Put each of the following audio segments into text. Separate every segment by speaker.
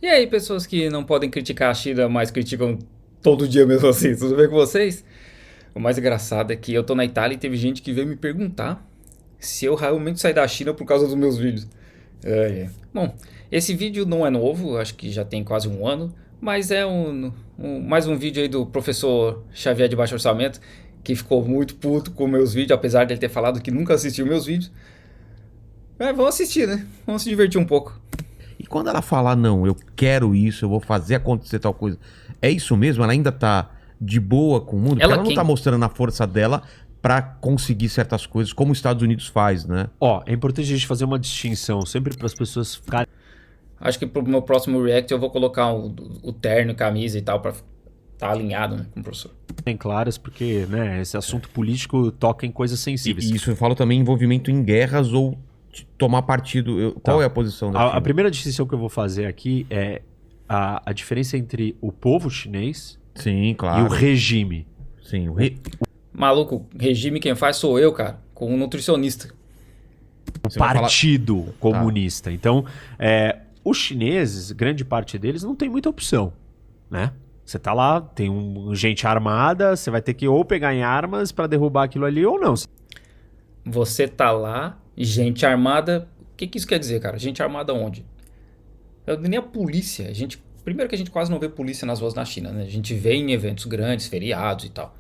Speaker 1: E aí, pessoas que não podem criticar a China, mas criticam todo dia mesmo assim, tudo bem com vocês? O mais engraçado é que eu tô na Itália e teve gente que veio me perguntar se eu realmente saí da China por causa dos meus vídeos. Bom, esse vídeo não é novo, acho que já tem quase um ano, mas é mais um vídeo aí do professor Xavier de Baixo Orçamento, que ficou muito puto com meus vídeos, apesar de ele ter falado que nunca assistiu meus vídeos. Mas vamos assistir, né? Vamos se divertir um pouco.
Speaker 2: E quando ela falar, não, eu quero isso, eu vou fazer acontecer tal coisa, é isso mesmo? Ela ainda tá de boa com o mundo? Porque
Speaker 1: Ela
Speaker 2: ela não
Speaker 1: quem?
Speaker 2: tá mostrando a força dela pra conseguir certas coisas, como os Estados Unidos faz, né?
Speaker 3: Ó, é importante a gente fazer uma distinção sempre para as pessoas ficarem
Speaker 1: Acho que pro meu próximo react eu vou colocar o terno, camisa e tal pra tá alinhado, né, com o professor.
Speaker 3: claras, porque, né, esse assunto político toca em coisas sensíveis.
Speaker 2: E isso eu falo também em envolvimento em guerras ou tomar partido. Qual é a posição da
Speaker 3: A
Speaker 2: China?
Speaker 3: primeira distinção que eu vou fazer aqui é a diferença entre o povo chinês
Speaker 2: Sim,
Speaker 3: e
Speaker 2: claro.
Speaker 3: o regime.
Speaker 2: Sim,
Speaker 1: Maluco, regime quem faz sou eu, cara, com um nutricionista.
Speaker 2: Você vai falar-
Speaker 3: Partido comunista. Então, os chineses, grande parte deles, não tem muita opção, né? Você tá lá, tem gente armada, você vai ter que ou pegar em armas pra derrubar aquilo ali ou não.
Speaker 1: Você tá lá, gente armada. O que isso quer dizer, cara? Gente armada onde? Nem a polícia. Primeiro que a gente quase não vê polícia nas ruas na China, né? A gente vê em eventos grandes, feriados e tal.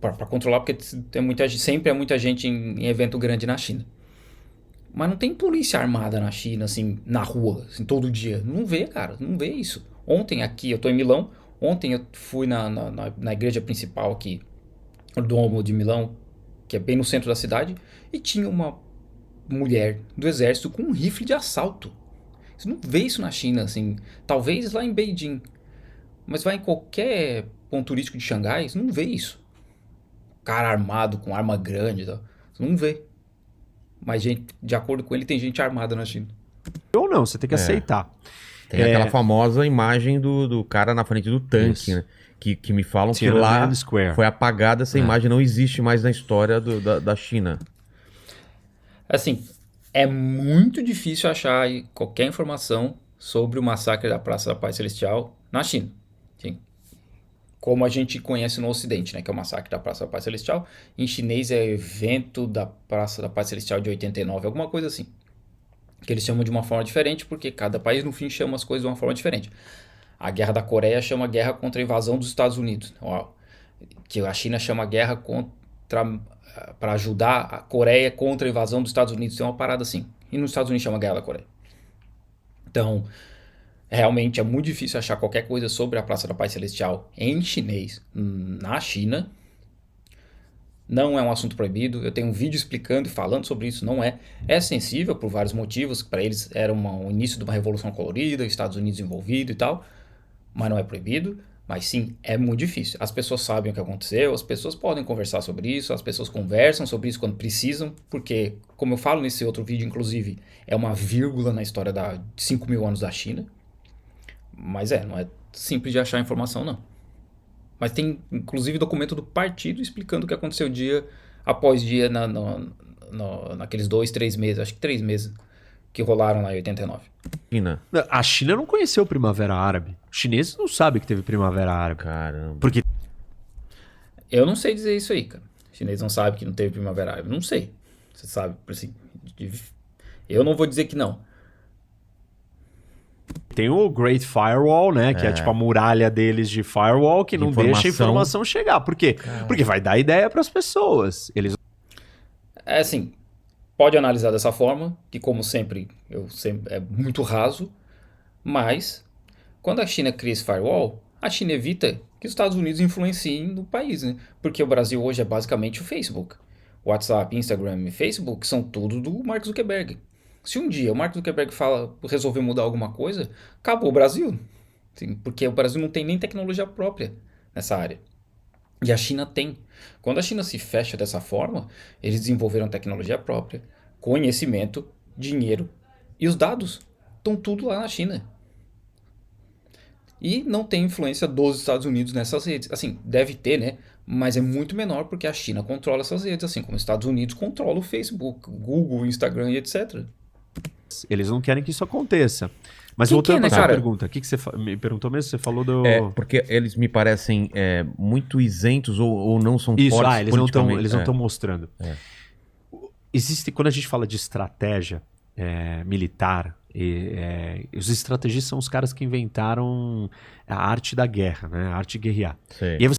Speaker 1: Pra controlar, porque sempre é muita gente em evento grande na China. Mas não tem polícia armada na China, assim, na rua, assim, todo dia. Não vê, cara, não vê isso. Ontem aqui, eu tô em Milão. Ontem eu fui na igreja principal aqui, o Duomo de Milão, que é bem no centro da cidade, e tinha uma mulher do exército com um rifle de assalto. Você não vê isso na China, assim. Talvez lá em Beijing. Mas vai em qualquer ponto turístico de Xangai, você não vê isso. Cara armado com arma grande e tal. Você não vê. Mas, gente, de acordo com ele, tem gente armada na China.
Speaker 3: Ou não, você tem que aceitar.
Speaker 2: Tem aquela famosa imagem do cara na frente do tanque,
Speaker 3: Isso.
Speaker 2: né? Que me falam que
Speaker 3: Tiananmen
Speaker 2: lá
Speaker 3: Square.
Speaker 2: foi apagada essa imagem, não existe mais na história da China.
Speaker 1: Assim, é muito difícil achar aí qualquer informação sobre o massacre da Praça da Paz Celestial na China. Sim. Como a gente conhece no Ocidente, né? Que é o massacre da Praça da Paz Celestial. Em chinês é evento da Praça da Paz Celestial de 89, alguma coisa assim. Que eles chamam de uma forma diferente, porque cada país no fim chama as coisas de uma forma diferente. A Guerra da Coreia chama guerra contra a invasão dos Estados Unidos. Que a China chama guerra contra para ajudar a Coreia contra a invasão dos Estados Unidos. Tem uma parada assim. E nos Estados Unidos chama Guerra da Coreia. Então, realmente é muito difícil achar qualquer coisa sobre a Praça da Paz Celestial em chinês na China. Não é um assunto proibido. Eu tenho um vídeo explicando e falando sobre isso. Não é. É sensível por vários motivos. Para eles era o início de uma revolução colorida, Estados Unidos envolvido e tal. Mas não é proibido. Mas sim, é muito difícil. As pessoas sabem o que aconteceu, as pessoas podem conversar sobre isso, as pessoas conversam sobre isso quando precisam, porque, como eu falo nesse outro vídeo, inclusive, é uma vírgula na história de 5 mil anos da China. Mas não é simples de achar informação, não. Mas tem, inclusive, documento do partido explicando o que aconteceu dia após dia naqueles 2, 3 meses, acho que 3 meses, que rolaram lá em 89.
Speaker 2: China.
Speaker 3: A China não conheceu Primavera Árabe. Os chineses não sabem que teve Primavera Árabe.
Speaker 2: Caramba.
Speaker 3: Porque
Speaker 1: Eu não sei dizer isso aí, cara. O chinês não sabe que não teve Primavera Árabe. Não sei. Você sabe, assim, eu não vou dizer que não.
Speaker 3: tem o Great Firewall, né? Que é tipo a muralha deles de firewall que não deixa a informação chegar. Por quê? Porque vai dar ideia para as pessoas. Eles
Speaker 1: É assim, pode analisar dessa forma, que como sempre, é muito raso, mas quando a China cria esse firewall, a China evita que os Estados Unidos influenciem no país, né? Porque o Brasil hoje é basicamente o Facebook. WhatsApp, Instagram e Facebook são tudo do Mark Zuckerberg. Se um dia o Mark Zuckerberg resolver mudar alguma coisa, acabou o Brasil. Sim, porque o Brasil não tem nem tecnologia própria nessa área. E a China tem. Quando a China se fecha dessa forma, eles desenvolveram tecnologia própria, conhecimento, dinheiro e os dados estão tudo lá na China. E não tem influência dos Estados Unidos nessas redes. Assim, deve ter, né? Mas é muito menor porque a China controla essas redes, assim como os Estados Unidos controla o Facebook, o Google, o Instagram e etc.
Speaker 3: não querem que isso aconteça. Mas
Speaker 1: Quem
Speaker 3: voltando
Speaker 1: que é, né,
Speaker 3: pra sua
Speaker 1: cara?
Speaker 3: pergunta, o que você me perguntou mesmo? Você falou do...
Speaker 2: Porque eles me parecem muito isentos ou não são
Speaker 3: Isso,
Speaker 2: fortes
Speaker 3: eles não estão
Speaker 2: politicamente.
Speaker 3: mostrando. Existe, quando a gente fala de estratégia militar, os estrategistas são os caras que inventaram a arte da guerra, né? A arte de guerrear.
Speaker 2: Sei.
Speaker 3: E aí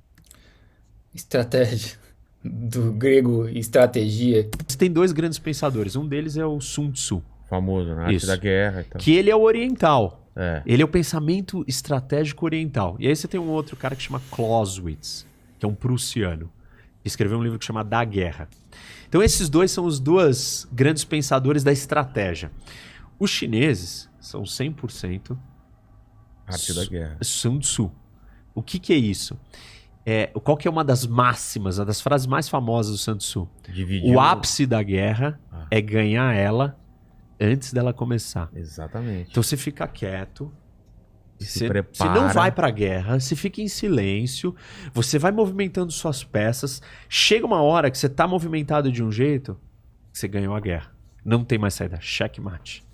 Speaker 1: Estratégia. Do grego, estratégia.
Speaker 3: você tem dois grandes pensadores. Um deles é o Sun Tzu,
Speaker 2: Famoso, né? Arte
Speaker 3: Isso.
Speaker 2: da guerra e tal.
Speaker 3: que ele é o oriental.
Speaker 2: É.
Speaker 3: Ele é o pensamento estratégico oriental. E aí você tem um outro cara que chama Clausewitz, que é um prussiano. Que escreveu um livro que chama Da Guerra. Então esses dois são os dois grandes pensadores da estratégia. Os chineses são 100%
Speaker 2: Arte da guerra.
Speaker 3: Sun Tzu. O que é isso? Qual que é uma das máximas, uma das frases mais famosas do Sun Tzu?
Speaker 2: Dividiu.
Speaker 3: O ápice da guerra é ganhar ela antes dela começar.
Speaker 2: Exatamente.
Speaker 3: Então você fica quieto,
Speaker 2: Se
Speaker 3: você
Speaker 2: prepara.
Speaker 3: não vai pra guerra, você fica em silêncio, você vai movimentando suas peças, chega uma hora que você tá movimentado de um jeito, que você ganhou a guerra. Não tem mais saída. Checkmate.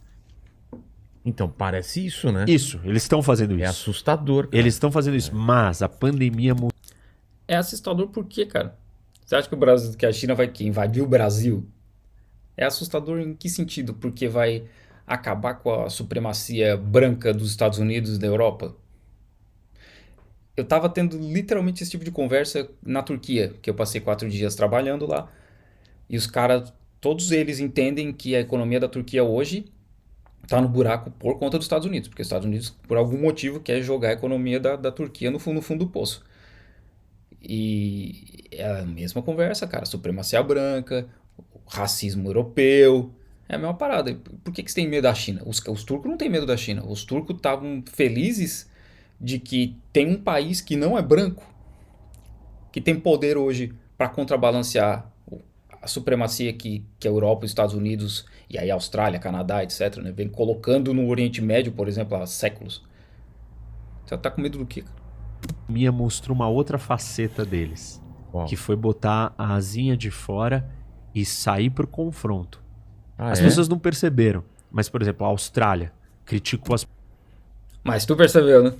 Speaker 2: Então, parece isso, né?
Speaker 3: Isso, eles estão fazendo
Speaker 2: É
Speaker 3: isso.
Speaker 2: assustador. Cara.
Speaker 3: Eles estão fazendo isso, mas a pandemia mudou.
Speaker 1: É assustador por quê, cara? Você acha que o Brasil, que a China vai invadir o Brasil? É assustador em que sentido? Porque vai acabar com a supremacia branca dos Estados Unidos e da Europa? Eu tava tendo literalmente esse tipo de conversa na Turquia, que eu passei 4 dias trabalhando lá. E os caras, todos eles entendem que a economia da Turquia hoje tá no buraco por conta dos Estados Unidos. Porque os Estados Unidos, por algum motivo, quer jogar a economia da Turquia no fundo do poço. E é a mesma conversa, cara. Supremacia branca, racismo europeu. É a mesma parada. Por que você tem medo da China? Os turcos não têm medo da China. Os turcos estavam felizes de que tem um país que não é branco, que tem poder hoje para contrabalancear a supremacia que a Europa, os Estados Unidos e aí a Austrália, Canadá, etc., né, vem colocando no Oriente Médio, por exemplo, há séculos. Você tá com medo do quê, cara?
Speaker 3: A pandemia mostrou uma outra faceta deles,
Speaker 2: Uau.
Speaker 3: que foi botar a asinha de fora e sair pro confronto.
Speaker 2: Ah,
Speaker 3: As
Speaker 2: é?
Speaker 3: pessoas não perceberam, mas, por exemplo, a Austrália criticou as
Speaker 1: Mas tu percebeu, né?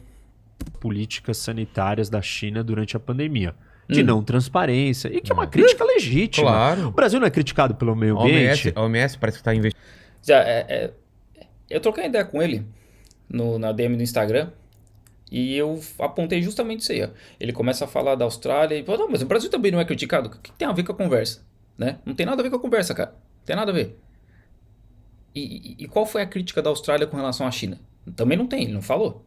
Speaker 3: políticas sanitárias da China durante a pandemia. De não transparência. E que é uma crítica legítima.
Speaker 2: Claro.
Speaker 3: O Brasil não é criticado pelo meio
Speaker 2: A
Speaker 3: ambiente.
Speaker 2: OMS parece que está investindo.
Speaker 1: Já, eu troquei ideia com ele na DM do Instagram e eu apontei justamente isso aí. Ó. Ele começa a falar da Austrália e fala, não, mas o Brasil também não é criticado. O que tem a ver com a conversa? Né? Não tem nada a ver com a conversa, cara. Não tem nada a ver. E qual foi a crítica da Austrália com relação à China? Também não tem, ele não falou.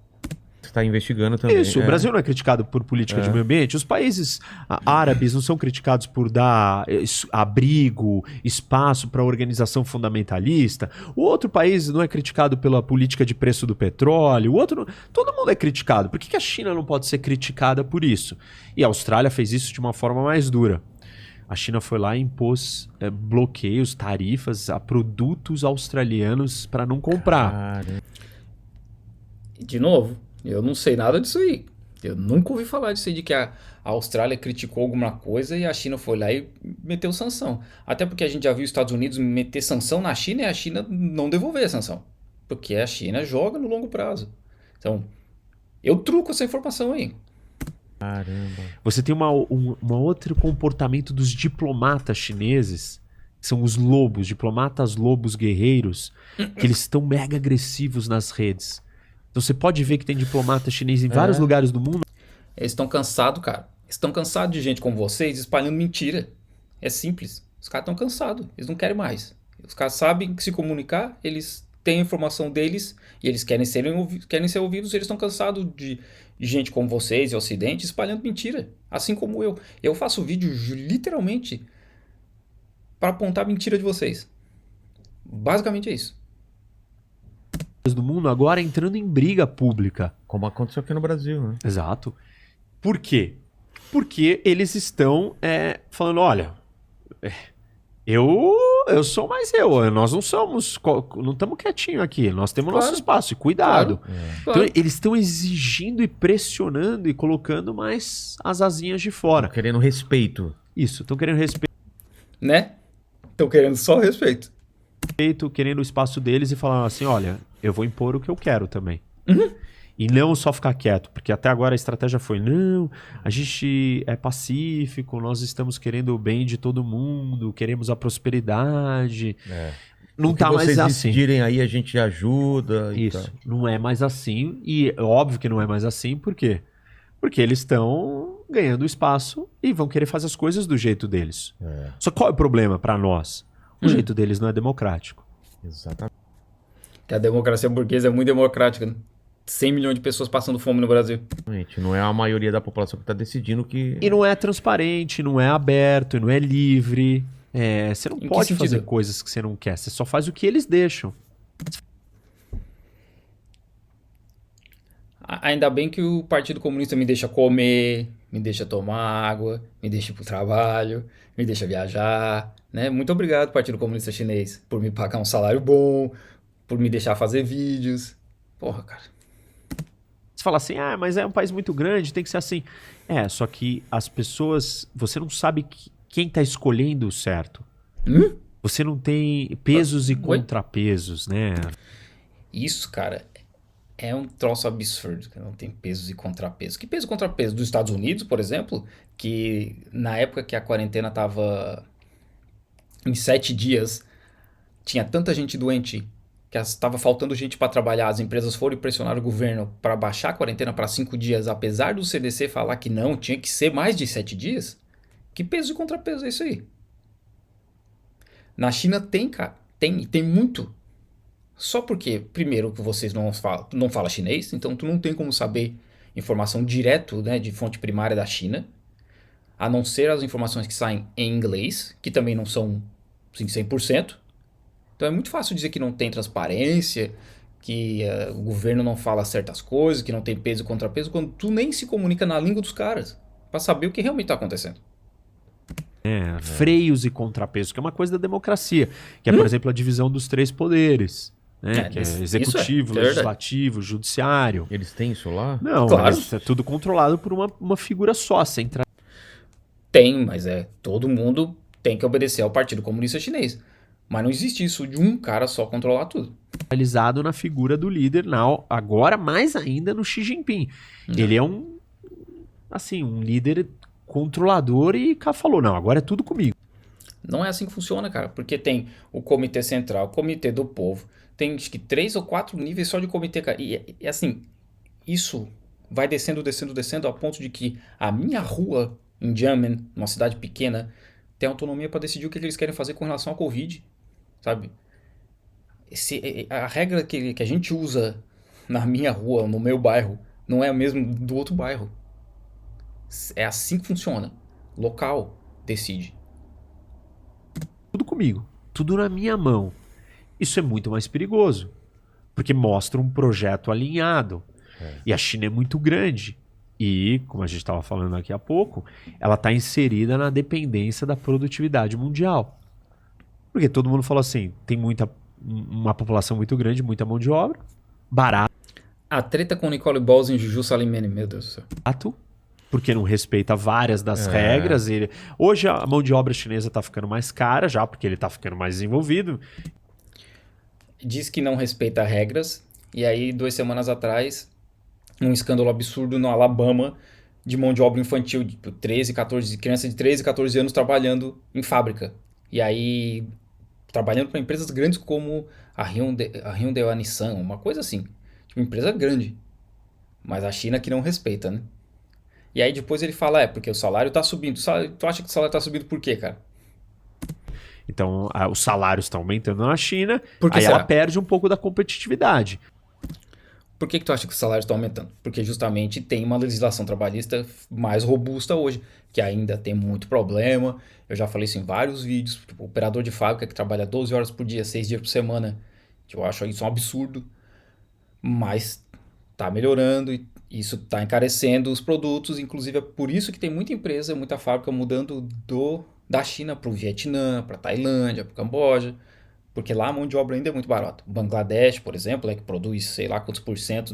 Speaker 2: Está investigando também.
Speaker 3: Isso, o Brasil não é criticado por política de meio ambiente. Os países árabes não são criticados por dar abrigo, espaço para organização fundamentalista. O outro país não é criticado pela política de preço do petróleo. O outro, todo mundo é criticado. Por que a China não pode ser criticada por isso? E a Austrália fez isso de uma forma mais dura. A China foi lá e impôs bloqueios, tarifas a produtos australianos para não comprar.
Speaker 2: Cara,
Speaker 1: De novo, eu não sei nada disso aí. Eu nunca ouvi falar disso aí, de que a Austrália criticou alguma coisa e a China foi lá e meteu sanção. Até porque a gente já viu os Estados Unidos meter sanção na China e a China não devolver a sanção. Porque a China joga no longo prazo. Então, eu truco essa informação aí.
Speaker 2: caramba.
Speaker 3: Você tem uma outro comportamento dos diplomatas chineses, que são os lobos, diplomatas lobos guerreiros, que eles estão mega agressivos nas redes. Então você pode ver que tem diplomata chinês em vários lugares do mundo.
Speaker 1: Eles estão cansados, cara. Eles estão cansados de gente como vocês espalhando mentira. É simples. Os caras estão cansados. Eles não querem mais. Os caras sabem que se comunicar, eles têm a informação deles e eles querem ser ouvidos. Eles estão cansados de gente como vocês e o Ocidente espalhando mentira. Assim como eu. Eu faço vídeo literalmente para apontar a mentira de vocês. Basicamente é isso.
Speaker 3: Do mundo agora entrando em briga pública.
Speaker 2: Como aconteceu aqui no Brasil, né?
Speaker 3: Exato. Por quê? Porque eles estão falando, olha, eu sou mais nós não somos, não estamos quietinhos aqui, nós temos nosso espaço, e cuidado.
Speaker 1: Claro.
Speaker 3: Então eles estão exigindo e pressionando e colocando mais as asinhas de fora.
Speaker 2: Querendo respeito.
Speaker 3: Isso, estão querendo respeito.
Speaker 1: Né? Estão querendo só respeito.
Speaker 3: querendo o espaço deles e falando assim, olha, eu vou impor o que eu quero também. E não só ficar quieto, porque até agora a estratégia foi, não, a gente é pacífico, nós estamos querendo o bem de todo mundo, queremos a prosperidade. Não
Speaker 2: O que
Speaker 3: tá mais
Speaker 2: vocês
Speaker 3: assim.
Speaker 2: decidirem aí, a gente ajuda. E
Speaker 3: Isso,
Speaker 2: tal.
Speaker 3: não é mais assim, e é óbvio que não é mais assim, por quê? Porque eles estão ganhando espaço e vão querer fazer as coisas do jeito deles. Só qual é o problema para nós? O jeito deles não é democrático.
Speaker 2: Exatamente.
Speaker 1: Que a democracia burguesa é muito democrática, né? 100 milhões de pessoas passando fome no Brasil.
Speaker 2: Não é a maioria da população que está decidindo que.
Speaker 3: E não é transparente, não é aberto, não é livre. Você não
Speaker 1: Em que
Speaker 3: pode fazer
Speaker 1: sentido?
Speaker 3: coisas que você não quer, você só faz o que eles deixam.
Speaker 1: Ainda bem que o Partido Comunista me deixa comer, me deixa tomar água, me deixa ir pro trabalho, me deixa viajar, né? Muito obrigado, Partido Comunista Chinês, por me pagar um salário bom, por me deixar fazer vídeos. Porra, cara.
Speaker 3: Você fala assim, mas é um país muito grande, tem que ser assim. Só que as pessoas, você não sabe quem está escolhendo o certo. Você não tem pesos e
Speaker 1: Oi?
Speaker 3: contrapesos, né?
Speaker 1: Isso, cara, é um troço absurdo, que não tem pesos e contrapesos. Que peso e contrapeso? Dos Estados Unidos, por exemplo, que na época que a quarentena tava em 7 dias, tinha tanta gente doente que estava faltando gente para trabalhar. As empresas foram pressionar o governo para baixar a quarentena para 5 dias, apesar do CDC falar que não, tinha que ser mais de 7 dias. Que peso e contrapeso é isso aí? Na China tem, cara. Tem muito. Só porque, primeiro, que vocês não falam chinês, então tu não tem como saber informação direto, né, de fonte primária da China, a não ser as informações que saem em inglês, que também não são assim, 100%. Então é muito fácil dizer que não tem transparência, que o governo não fala certas coisas, que não tem peso e contrapeso, quando tu nem se comunica na língua dos caras, para saber o que realmente está acontecendo.
Speaker 3: Freios e contrapesos, que é uma coisa da democracia, que é, por exemplo, a divisão dos 3 poderes. Que é executivo,
Speaker 1: isso é verdade.
Speaker 3: legislativo, judiciário.
Speaker 2: Eles têm isso lá?
Speaker 3: Não,
Speaker 1: Claro.
Speaker 3: mas é tudo controlado por uma figura só,
Speaker 1: Tem, mas todo mundo tem que obedecer ao Partido Comunista Chinês. Mas não existe isso de um cara só controlar tudo.
Speaker 3: centralizado na figura do líder, agora mais ainda no Xi Jinping. Ele é um líder controlador e falou, não, agora é tudo comigo.
Speaker 1: Não é assim que funciona, cara, porque tem o Comitê Central, o Comitê do Povo, tem acho que 3 ou 4 níveis só de comitê, cara. E assim, isso vai descendo, descendo, descendo, a ponto de que a minha rua em Jiangmen, uma cidade pequena, tem autonomia para decidir o que eles querem fazer com relação à Covid, sabe? A regra que a gente usa na minha rua, no meu bairro, não é a mesma do outro bairro. É assim que funciona. Local decide.
Speaker 3: Tudo comigo, tudo na minha mão. Isso é muito mais perigoso, porque mostra um projeto alinhado. E a China é muito grande. E, como a gente estava falando aqui há pouco, ela está inserida na dependência da produtividade mundial. Porque todo mundo falou assim, tem uma população muito grande, muita mão de obra, barato,
Speaker 1: A treta com Nicole Balls em Juju Salimene, meu Deus do céu.
Speaker 3: porque não respeita várias das regras. Hoje a mão de obra chinesa está ficando mais cara já, porque ele está ficando mais desenvolvido.
Speaker 1: Diz que não respeita regras, e aí 2 semanas atrás, um escândalo absurdo no Alabama de mão de obra infantil, de 13, 14, criança de 13, 14 anos trabalhando em fábrica. E aí, trabalhando para empresas grandes como a Hyundai ou a Nissan, uma coisa assim. Tipo, uma empresa grande. Mas a China que não respeita, né? E aí depois ele fala, porque o salário tá subindo. Tu acha que o salário tá subindo por quê, cara?
Speaker 3: Então, os salários estão aumentando na China,
Speaker 1: Por que
Speaker 3: aí
Speaker 1: será?
Speaker 3: ela perde um pouco da competitividade.
Speaker 1: Por que tu acha que os salários estão aumentando? Porque justamente tem uma legislação trabalhista mais robusta hoje, que ainda tem muito problema. Eu já falei isso em vários vídeos. Tipo, operador de fábrica que trabalha 12 horas por dia, 6 dias por semana. Eu acho isso um absurdo. Mas tá melhorando e isso tá encarecendo os produtos. Inclusive é por isso que tem muita empresa, muita fábrica mudando da China para o Vietnã, para Tailândia, para Camboja. Porque lá a mão de obra ainda é muito barata. O Bangladesh, por exemplo, que produz sei lá quantos por cento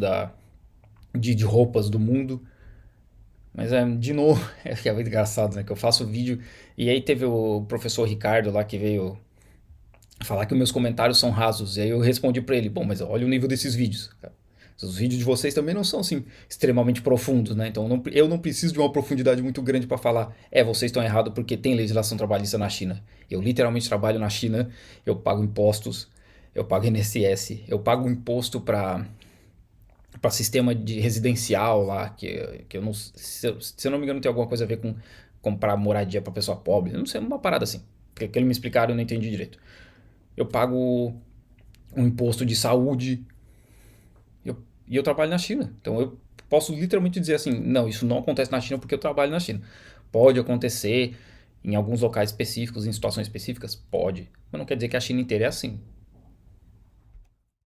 Speaker 1: de roupas do mundo. Mas de novo, é muito engraçado, né? Que eu faço vídeo e aí teve o professor Ricardo lá que veio falar que os meus comentários são rasos. E aí eu respondi pra ele, bom, mas olha o nível desses vídeos, cara. Os vídeos de vocês também não são assim extremamente profundos, né? Então eu não preciso de uma profundidade muito grande para falar, vocês estão errados porque tem legislação trabalhista na China. Eu literalmente trabalho na China, eu pago impostos, eu pago INSS, eu pago imposto para sistema de residencial lá, que eu não, se eu não me engano tem alguma coisa a ver com comprar moradia para pessoa pobre, eu não sei, uma parada assim. Porque que eles me explicaram eu não entendi direito. Eu pago um imposto de saúde, e eu trabalho na China. Então eu posso literalmente dizer assim: não, isso não acontece na China porque eu trabalho na China. Pode acontecer em alguns locais específicos, em situações específicas? Pode. Mas não quer dizer que a China inteira é assim.